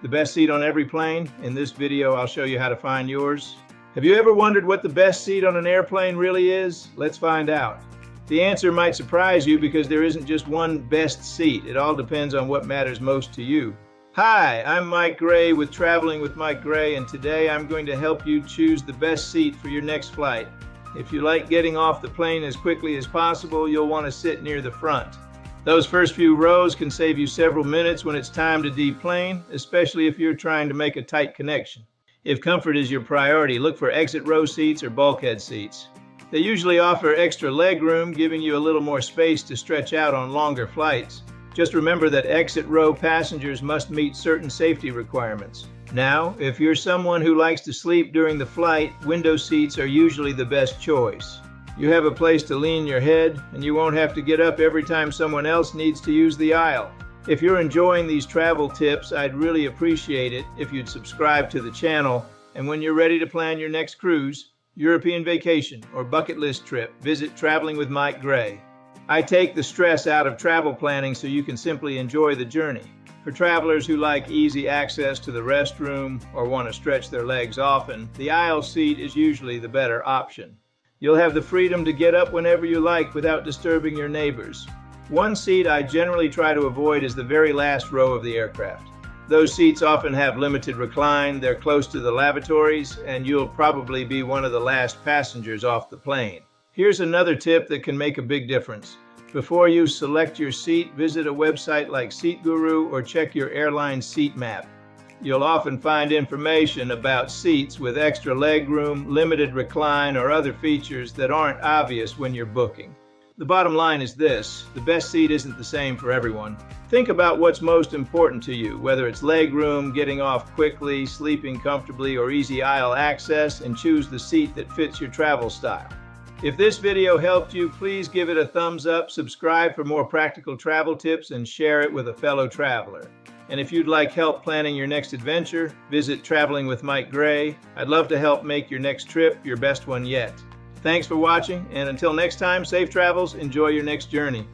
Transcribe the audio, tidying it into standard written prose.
The best seat on every plane? In this video, I'll show you how to find yours. Have you ever wondered what the best seat on an airplane really is? Let's find out. The answer might surprise you because there isn't just one best seat. It all depends on what matters most to you. Hi, I'm Mike Gray with Traveling with Mike Gray, and today I'm going to help you choose the best seat for your next flight. If you like getting off the plane as quickly as possible, you'll want to sit near the front. Those first few rows can save you several minutes when it's time to deplane, especially if you're trying to make a tight connection. If comfort is your priority, look for exit row seats or bulkhead seats. They usually offer extra leg room, giving you a little more space to stretch out on longer flights. Just remember that exit row passengers must meet certain safety requirements. Now, if you're someone who likes to sleep during the flight, window seats are usually the best choice. You have a place to lean your head, and you won't have to get up every time someone else needs to use the aisle. If you're enjoying these travel tips, I'd really appreciate it if you'd subscribe to the channel, and when you're ready to plan your next cruise, European vacation, or bucket list trip, visit Traveling with Mike Gray. I take the stress out of travel planning so you can simply enjoy the journey. For travelers who like easy access to the restroom or want to stretch their legs often, the aisle seat is usually the better option. You'll have the freedom to get up whenever you like without disturbing your neighbors. One seat I generally try to avoid is the very last row of the aircraft. Those seats often have limited recline, they're close to the lavatories, and you'll probably be one of the last passengers off the plane. Here's another tip that can make a big difference. Before you select your seat, visit a website like Seat Guru or check your airline seat map. You'll often find information about seats with extra leg room, limited recline, or other features that aren't obvious when you're booking. The bottom line is this: the best seat isn't the same for everyone. Think about what's most important to you, whether it's leg room, getting off quickly, sleeping comfortably, or easy aisle access, and choose the seat that fits your travel style. If this video helped you, please give it a thumbs up, subscribe for more practical travel tips, and share it with a fellow traveler. And if you'd like help planning your next adventure, visit Traveling with Mike Gray. I'd love to help make your next trip your best one yet. Thanks for watching, and until next time, safe travels, enjoy your next journey.